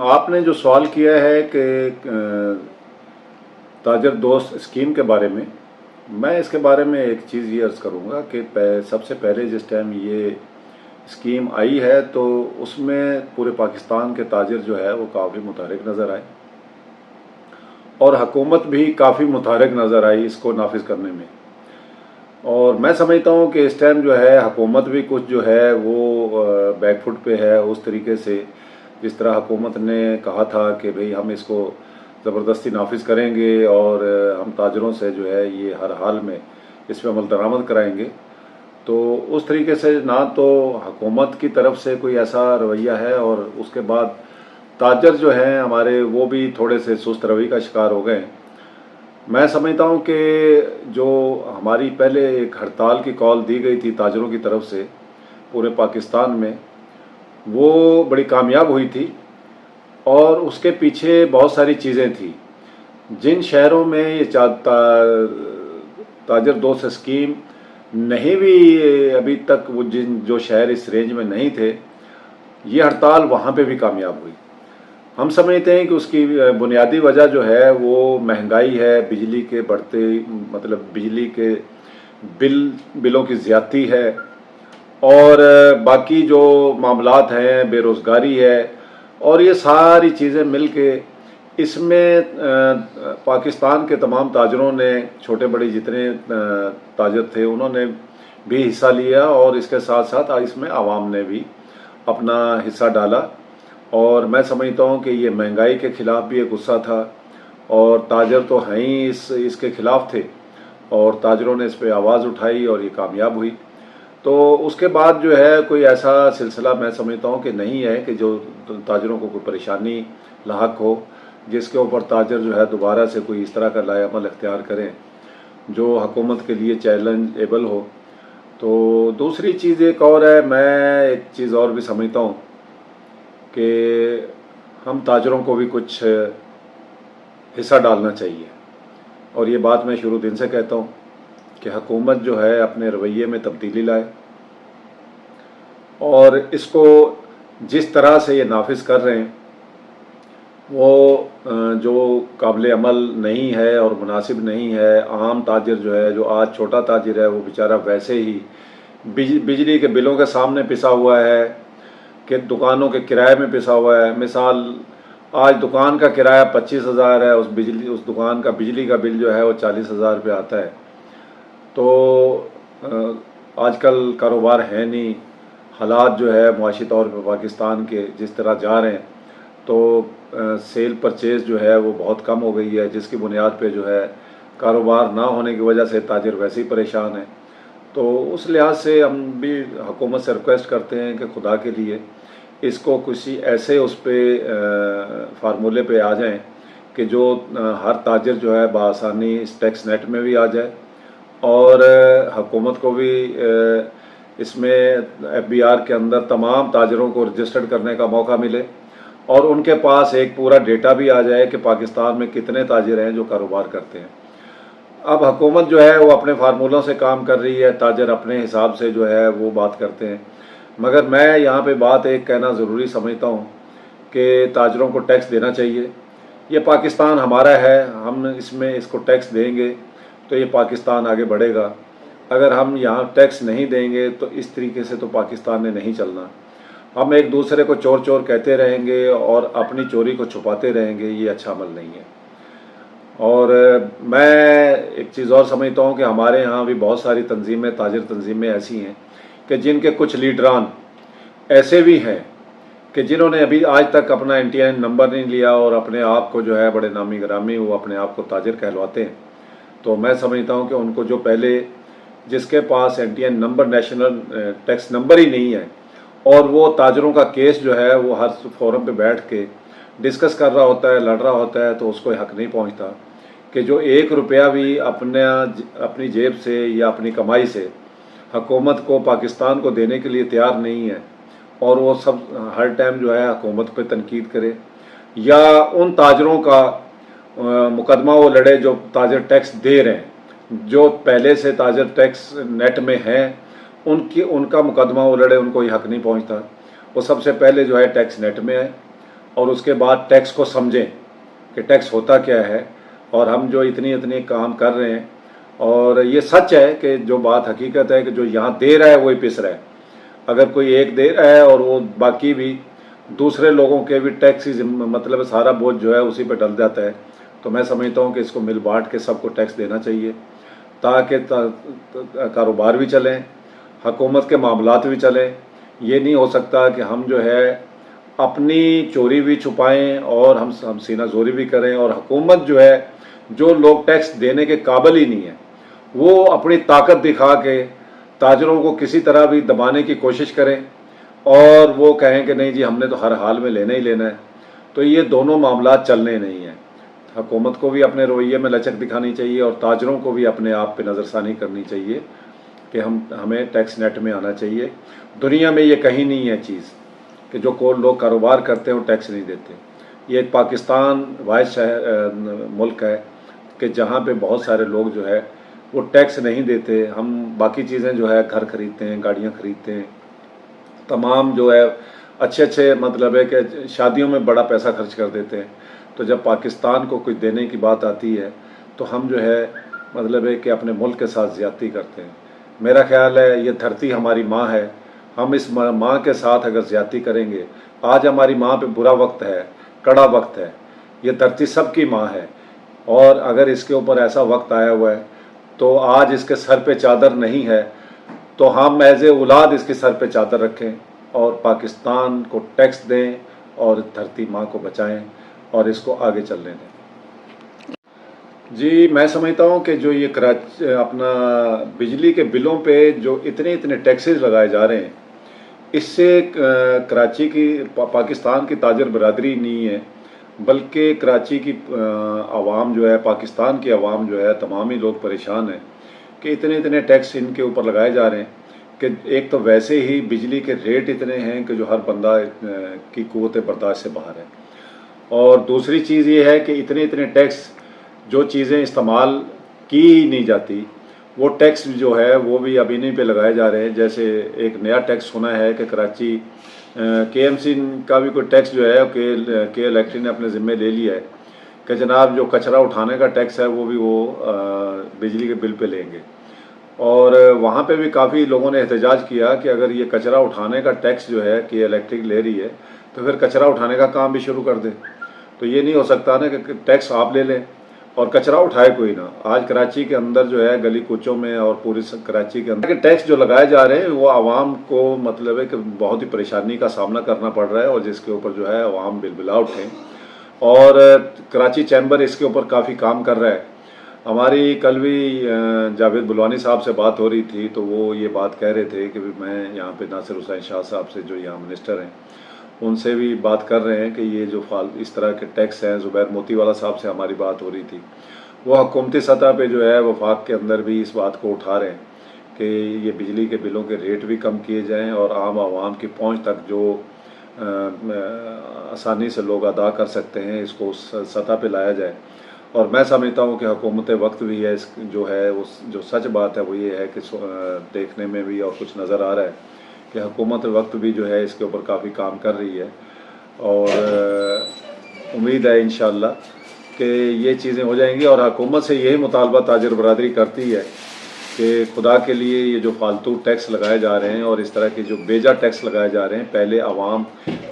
آپ نے جو سوال کیا ہے کہ تاجر دوست اسکیم کے بارے میں اس کے بارے میں ایک چیز یہ عرض کروں گا کہ سب سے پہلے جس ٹائم یہ اسکیم آئی ہے تو اس میں پورے پاکستان کے تاجر جو ہے وہ کافی متحرک نظر آئے اور حکومت بھی کافی متحرک نظر آئی اس کو نافذ کرنے میں. اور میں سمجھتا ہوں کہ اس ٹائم جو ہے حکومت بھی کچھ جو ہے وہ بیک فٹ پہ ہے اس طریقے سے جس طرح حکومت نے کہا تھا کہ بھئی ہم اس کو زبردستی نافذ کریں گے اور ہم تاجروں سے جو ہے یہ ہر حال میں اس پہ عمل درآمد کرائیں گے. تو اس طریقے سے نہ تو حکومت کی طرف سے کوئی ایسا رویہ ہے اور اس کے بعد تاجر جو ہیں ہمارے وہ بھی تھوڑے سے سست روی کا شکار ہو گئے ہیں. میں سمجھتا ہوں کہ جو ہماری پہلے ایک ہڑتال کی کال دی گئی تھی تاجروں کی طرف سے پورے پاکستان میں وہ بڑی کامیاب ہوئی تھی اور اس کے پیچھے بہت ساری چیزیں تھیں. جن شہروں میں یہ تاجر دوست اسکیم نہیں بھی ابھی تک وہ جو شہر اس رینج میں نہیں تھے یہ ہڑتال وہاں پہ بھی کامیاب ہوئی. ہم سمجھتے ہیں کہ اس کی بنیادی وجہ جو ہے وہ مہنگائی ہے, بجلی کے بڑھتے مطلب بجلی کے بلوں کی زیادتی ہے اور باقی جو معاملات ہیں بے روزگاری ہے اور یہ ساری چیزیں مل کے اس میں پاکستان کے تمام تاجروں نے چھوٹے بڑے جتنے تاجر تھے انہوں نے بھی حصہ لیا اور اس کے ساتھ ساتھ اس میں عوام نے بھی اپنا حصہ ڈالا. اور میں سمجھتا ہوں کہ یہ مہنگائی کے خلاف بھی ایک غصہ تھا اور تاجر تو ہیں ہی اس کے خلاف تھے اور تاجروں نے اس پہ آواز اٹھائی اور یہ کامیاب ہوئی. تو اس کے بعد جو ہے کوئی ایسا سلسلہ میں سمجھتا ہوں کہ نہیں ہے کہ جو تاجروں کو کوئی پریشانی لاحق ہو جس کے اوپر تاجر جو ہے دوبارہ سے کوئی اس طرح کا لائے عمل اختیار کریں جو حکومت کے لیے چیلنجیبل ہو. تو دوسری چیز ایک اور ہے, میں ایک چیز اور بھی سمجھتا ہوں کہ ہم تاجروں کو بھی کچھ حصہ ڈالنا چاہیے اور یہ بات میں شروع دن سے کہتا ہوں کہ حکومت جو ہے اپنے رویے میں تبدیلی لائے اور اس کو جس طرح سے یہ نافذ کر رہے ہیں وہ جو قابل عمل نہیں ہے اور مناسب نہیں ہے. عام تاجر جو ہے جو آج چھوٹا تاجر ہے وہ بیچارہ ویسے ہی بجلی کے بلوں کے سامنے پسا ہوا ہے کہ دکانوں کے کرائے میں پسا ہوا ہے. مثال آج دکان کا کرایہ 25,000 ہے, اس دکان کا بجلی کا بل جو ہے وہ 40,000 روپے آتا ہے. تو آج کل کاروبار ہے نہیں, حالات جو ہے معاشی طور پہ پاکستان کے جس طرح جا رہے ہیں تو سیل پرچیز جو ہے وہ بہت کم ہو گئی ہے جس کی بنیاد پہ جو ہے کاروبار نہ ہونے کی وجہ سے تاجر ویسے ہی پریشان ہیں. تو اس لحاظ سے ہم بھی حکومت سے ریکویسٹ کرتے ہیں کہ خدا کے لیے اس کو کسی ایسے اس پہ فارمولے پہ آ جائیں کہ جو ہر تاجر جو ہے بآسانی اس ٹیکس نیٹ میں بھی آ جائے اور حکومت کو بھی اس میں FBR کے اندر تمام تاجروں کو رجسٹرڈ کرنے کا موقع ملے اور ان کے پاس ایک پورا ڈیٹا بھی آ جائے کہ پاکستان میں کتنے تاجر ہیں جو کاروبار کرتے ہیں. اب حکومت جو ہے وہ اپنے فارمولوں سے کام کر رہی ہے, تاجر اپنے حساب سے جو ہے وہ بات کرتے ہیں. مگر میں یہاں پہ بات ایک کہنا ضروری سمجھتا ہوں کہ تاجروں کو ٹیکس دینا چاہیے. یہ پاکستان ہمارا ہے, ہم اس کو ٹیکس دیں گے تو یہ پاکستان آگے بڑھے گا. اگر ہم یہاں ٹیکس نہیں دیں گے تو اس طریقے سے تو پاکستان نے نہیں چلنا. ہم ایک دوسرے کو چور چور کہتے رہیں گے اور اپنی چوری کو چھپاتے رہیں گے, یہ اچھا عمل نہیں ہے. اور میں ایک چیز اور سمجھتا ہوں کہ ہمارے یہاں بھی بہت ساری تنظیمیں تاجر تنظیمیں ایسی ہیں کہ جن کے کچھ لیڈران ایسے بھی ہیں کہ جنہوں نے ابھی آج تک اپنا NTN نمبر نہیں لیا اور اپنے آپ کو جو ہے بڑے نامی گرامی وہ اپنے آپ کو تاجر کہلواتے ہیں. تو میں سمجھتا ہوں کہ ان کو جو پہلے جس کے پاس NTN number national tax number ہی نہیں ہے اور وہ تاجروں کا کیس جو ہے وہ ہر فورم پہ بیٹھ کے ڈسکس کر رہا ہوتا ہے, لڑ رہا ہوتا ہے, تو اس کو حق نہیں پہنچتا کہ جو 1 روپیہ بھی اپنی جیب سے یا اپنی کمائی سے حکومت کو پاکستان کو دینے کے لیے تیار نہیں ہے اور وہ سب ہر ٹائم جو ہے حکومت پہ تنقید کرے یا ان تاجروں کا مقدمہ وہ لڑے جو تاجر ٹیکس دے رہے ہیں, جو پہلے سے تاجر ٹیکس نیٹ میں ہیں ان کا مقدمہ وہ لڑے, ان کو یہ حق نہیں پہنچتا. وہ سب سے پہلے جو ہے ٹیکس نیٹ میں ہے اور اس کے بعد ٹیکس کو سمجھیں کہ ٹیکس ہوتا کیا ہے، اور ہم جو اتنی کام کر رہے ہیں، اور یہ سچ ہے کہ جو بات حقیقت ہے کہ جو یہاں دے رہا ہے وہی پس رہا ہے۔ اگر کوئی ایک دے رہا ہے اور وہ باقی بھی دوسرے لوگوں کے بھی ٹیکس مطلب سارا بوجھ جو ہے اسی پہ ڈل جاتا ہے، تو میں سمجھتا ہوں کہ اس کو مل بانٹ کے سب کو ٹیکس دینا چاہیے، تاکہ کاروبار بھی چلیں، حکومت کے معاملات بھی چلیں۔ یہ نہیں ہو سکتا کہ ہم جو ہے اپنی چوری بھی چھپائیں اور ہم سینہ زوری بھی کریں، اور حکومت جو ہے جو لوگ ٹیکس دینے کے قابل ہی نہیں ہیں وہ اپنی طاقت دکھا کے تاجروں کو کسی طرح بھی دبانے کی کوشش کریں، اور وہ کہیں کہ نہیں جی ہم نے تو ہر حال میں لینا ہی لینا ہے۔ تو یہ دونوں معاملات چلنے نہیں ہیں۔ حکومت کو بھی اپنے رویے میں لچک دکھانی چاہیے، اور تاجروں کو بھی اپنے آپ پہ نظر ثانی کرنی چاہیے کہ ہمیں ٹیکس نیٹ میں آنا چاہیے۔ دنیا میں یہ کہیں نہیں ہے چیز کہ جو لوگ کاروبار کرتے ہیں وہ ٹیکس نہیں دیتے۔ یہ ایک پاکستان واحد ملک ہے کہ جہاں پہ بہت سارے لوگ جو ہے وہ ٹیکس نہیں دیتے۔ ہم باقی چیزیں جو ہے گھر خریدتے ہیں، گاڑیاں خریدتے ہیں، تمام جو ہے اچھے مطلب ہے کہ شادیوں میں بڑا پیسہ خرچ کر دیتے ہیں۔ تو جب پاکستان کو کچھ دینے کی بات آتی ہے تو ہم جو ہے مطلب ہے کہ اپنے ملک کے ساتھ زیادتی کرتے ہیں۔ میرا خیال ہے یہ دھرتی ہماری ماں ہے، ہم اس ماں کے ساتھ اگر زیادتی کریں گے، آج ہماری ماں پہ برا وقت ہے، کڑا وقت ہے، یہ دھرتی سب کی ماں ہے، اور اگر اس کے اوپر ایسا وقت آیا ہوا ہے تو آج اس کے سر پہ چادر نہیں ہے، تو ہم ایز اے اولاد اس کے سر پہ چادر رکھیں اور پاکستان کو ٹیکس دیں اور دھرتی ماں کو بچائیں اور اس کو آگے چلنے دیں۔ جی میں سمجھتا ہوں کہ جو یہ اپنا بجلی کے بلوں پہ جو اتنے ٹیکسز لگائے جا رہے ہیں، اس سے کراچی کی پاکستان کی تاجر برادری نہیں ہے بلکہ کراچی کی عوام جو ہے، پاکستان کی عوام جو ہے، تمام ہی لوگ پریشان ہیں کہ اتنے ٹیکس ان کے اوپر لگائے جا رہے ہیں کہ ایک تو ویسے ہی بجلی کے ریٹ اتنے ہیں کہ جو ہر بندہ کی قوت برداشت سے باہر ہے، اور دوسری چیز یہ ہے کہ اتنے ٹیکس جو چیزیں استعمال کی ہی نہیں جاتی وہ ٹیکس جو ہے وہ بھی اب انہیں پہ لگائے جا رہے ہیں۔ جیسے ایک نیا ٹیکس سنا ہے کہ کراچی کے ایم سی کا بھی کوئی ٹیکس جو ہے کہ الیکٹرک نے اپنے ذمے لے لیا ہے کہ جناب جو کچرا اٹھانے کا ٹیکس ہے وہ بھی وہ بجلی کے بل پہ لیں گے، اور وہاں پہ بھی کافی لوگوں نے احتجاج کیا کہ اگر یہ کچرا اٹھانے کا ٹیکس جو ہے کہ الیکٹرک لے رہی ہے تو پھر کچرا اٹھانے کا کام بھی شروع کر دیں۔ تو یہ نہیں ہو سکتا نا کہ ٹیکس آپ لے لیں اور کچرا اٹھائے کوئی نہ۔ آج کراچی کے اندر جو ہے گلی کوچوں میں اور پوری کراچی کے اندر ٹیکس جو لگائے جا رہے ہیں وہ عوام کو مطلب ہے کہ بہت ہی پریشانی کا سامنا کرنا پڑ رہا ہے، اور جس کے اوپر جو ہے عوام بلبلا اٹھیں، اور کراچی چیمبر اس کے اوپر کافی کام کر رہا ہے۔ ہماری کل بھی جاوید بلوانی صاحب سے بات ہو رہی تھی تو وہ یہ بات کہہ رہے تھے کہ میں یہاں پہ ناصر حسین شاہ صاحب سے جو یہاں منسٹر ہیں ان سے بھی بات کر رہے ہیں کہ یہ جو اس طرح کے ٹیکس ہیں، زبیر موتی والا صاحب سے ہماری بات ہو رہی تھی، وہ حکومتی سطح پہ جو ہے وفاق کے اندر بھی اس بات کو اٹھا رہے ہیں کہ یہ بجلی کے بلوں کے ریٹ بھی کم کیے جائیں اور عام عوام کی پہنچ تک جو آسانی سے لوگ ادا کر سکتے ہیں اس کو اس سطح پہ لایا جائے۔ اور میں سمجھتا ہوں کہ حکومت وقت بھی ہے جو ہے جو سچ بات ہے وہ یہ ہے کہ دیکھنے میں بھی اور کچھ نظر آ رہا ہے کہ حکومت وقت بھی جو ہے اس کے اوپر کافی کام کر رہی ہے، اور امید ہے انشاءاللہ کہ یہ چیزیں ہو جائیں گی۔ اور حکومت سے یہی مطالبہ تاجر برادری کرتی ہے کہ خدا کے لیے یہ جو فالتو ٹیکس لگائے جا رہے ہیں اور اس طرح کے جو بیجا ٹیکس لگائے جا رہے ہیں، پہلے عوام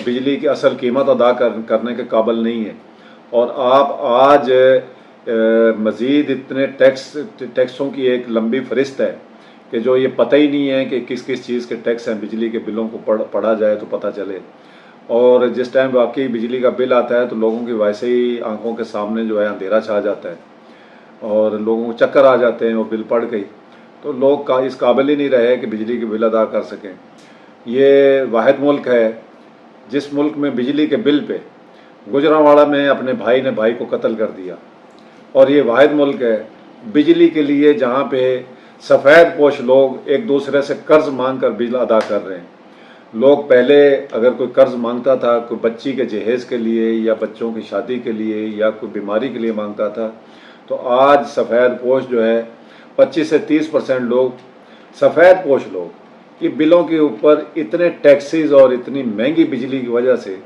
بجلی کی اصل قیمت ادا کرنے کے قابل نہیں ہے، اور آپ آج مزید اتنے ٹیکسوں کی ایک لمبی فہرست ہے کہ جو یہ پتہ ہی نہیں ہے کہ کس چیز کے ٹیکس ہیں۔ بجلی کے بلوں کو پڑھا جائے تو پتہ چلے، اور جس ٹائم واقعی بجلی کا بل آتا ہے تو لوگوں کی ویسے ہی آنکھوں کے سامنے جو ہے اندھیرا چھا جاتا ہے اور لوگوں کو چکر آ جاتے ہیں وہ بل پڑھ گئی، تو لوگ اس قابل ہی نہیں رہے کہ بجلی کے بل ادا کر سکیں۔ یہ واحد ملک ہے جس ملک میں بجلی کے بل پہ گجرانواڑہ میں اپنے بھائی نے بھائی کو قتل کر دیا، اور یہ واحد ملک ہے بجلی کے لیے جہاں پہ سفید پوش لوگ ایک دوسرے سے قرض مانگ کر بل ادا کر رہے ہیں۔ لوگ پہلے اگر کوئی قرض مانگتا تھا کوئی بچی کے جہیز کے لیے یا بچوں کی شادی کے لیے یا کوئی بیماری کے لیے مانگتا تھا، تو آج سفید پوش جو ہے 25 سے 30% لوگ سفید پوش لوگ یہ بلوں کے اوپر اتنے ٹیکسز اور اتنی مہنگی بجلی کی وجہ سے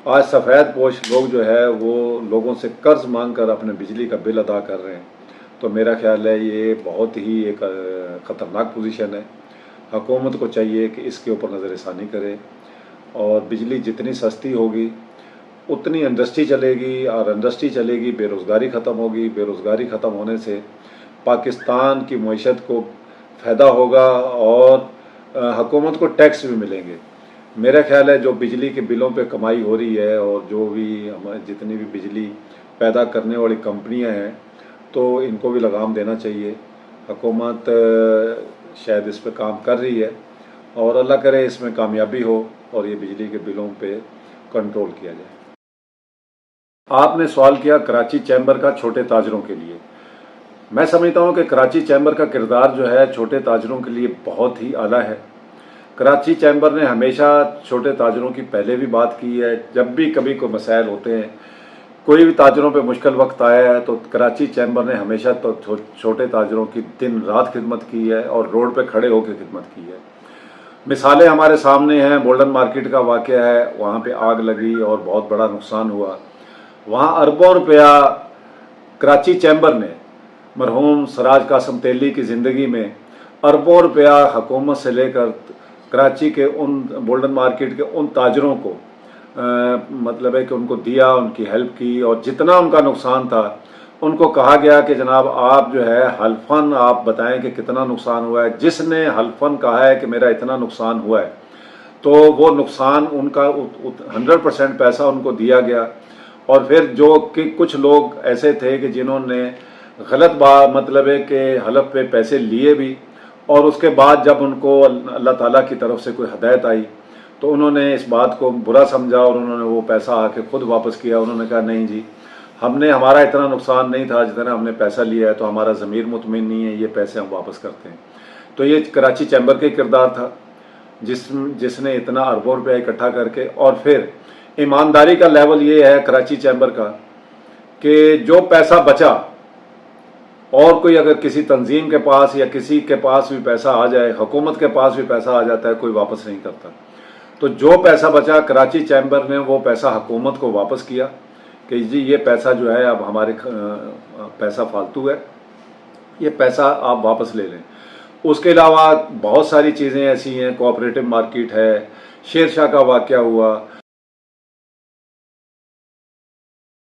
آج سفید پوش لوگ جو ہے وہ لوگوں سے قرض مانگ کر اپنے بجلی کا بل ادا کر رہے ہیں. تو میرا خیال ہے یہ بہت ہی ایک خطرناک پوزیشن ہے. حکومت کو چاہیے کہ اس کے اوپر نظر ثانی کرے، اور بجلی جتنی سستی ہوگی اتنی انڈسٹری چلے گی، اور انڈسٹری چلے گی بے روزگاری ختم ہوگی. بے روزگاری ختم ہونے سے پاکستان کی معیشت کو فائدہ ہوگا، اور حکومت کو ٹیکس بھی ملیں گے. میرا خیال ہے جو بجلی کے بلوں پہ کمائی ہو رہی ہے، اور جو بھی جتنی بھی بجلی پیدا کرنے والی کمپنیاں ہیں، تو ان کو بھی لگام دینا چاہیے. حکومت شاید اس پہ کام کر رہی ہے، اور اللہ کرے اس میں کامیابی ہو اور یہ بجلی کے بلوں پہ کنٹرول کیا جائے. آپ نے سوال کیا کراچی چیمبر کا چھوٹے تاجروں کے لیے. میں سمجھتا ہوں کہ کراچی چیمبر کا کردار جو ہے چھوٹے تاجروں کے لیے بہت ہی اعلیٰ ہے. کراچی چیمبر نے ہمیشہ چھوٹے تاجروں کی پہلے بھی بات کی ہے. جب بھی کبھی کوئی مسائل ہوتے ہیں، کوئی بھی تاجروں پہ مشکل وقت آیا ہے، تو کراچی چیمبر نے ہمیشہ تو چھوٹے تاجروں کی دن رات خدمت کی ہے، اور روڈ پہ کھڑے ہو کے خدمت کی ہے. مثالیں ہمارے سامنے ہیں. بولڈن مارکیٹ کا واقعہ ہے، وہاں پہ آگ لگی اور بہت بڑا نقصان ہوا. وہاں اربوں روپیہ کراچی چیمبر نے مرحوم سراج قاسم تیلی کی زندگی میں اربوں روپیہ حکومت سے لے کر کراچی کے ان بولڈن مارکیٹ کے ان تاجروں کو مطلب ہے کہ ان کو دیا، ان کی ہیلپ کی، اور جتنا ان کا نقصان تھا ان کو کہا گیا کہ جناب آپ جو ہے حلفاً آپ بتائیں کہ کتنا نقصان ہوا ہے. جس نے حلفاً کہا ہے کہ میرا اتنا نقصان ہوا ہے، تو وہ نقصان ان کا 100% پیسہ ان کو دیا گیا. اور پھر جو کہ کچھ لوگ ایسے تھے کہ جنہوں نے غلط مطلب ہے کہ حلف پہ پیسے لیے بھی، اور اس کے بعد جب ان کو اللہ تعالیٰ کی طرف سے کوئی ہدایت آئی تو انہوں نے اس بات کو برا سمجھا، اور انہوں نے وہ پیسہ آ کے خود واپس کیا. انہوں نے کہا نہیں جی، ہمارا اتنا نقصان نہیں تھا جتنا ہم نے پیسہ لیا ہے، تو ہمارا ضمیر مطمئن نہیں ہے، یہ پیسے ہم واپس کرتے ہیں. تو یہ کراچی چیمبر کا کردار تھا جس نے اتنا اربوں روپیہ اکٹھا کر کے. اور پھر ایمانداری کا لیول یہ ہے کراچی چیمبر کا کہ جو پیسہ بچا، اور کوئی اگر کسی تنظیم کے پاس یا کسی کے پاس بھی پیسہ آ جائے، حکومت کے پاس بھی پیسہ آ جاتا ہے، کوئی واپس نہیں کرتا. تو جو پیسہ بچا کراچی چیمبر نے وہ پیسہ حکومت کو واپس کیا کہ جی یہ پیسہ جو ہے اب ہمارے پیسہ فالتو ہے، یہ پیسہ آپ واپس لے لیں. اس کے علاوہ بہت ساری چیزیں ایسی ہیں. کوآپریٹو مارکیٹ ہے، شیر شاہ کا واقعہ ہوا.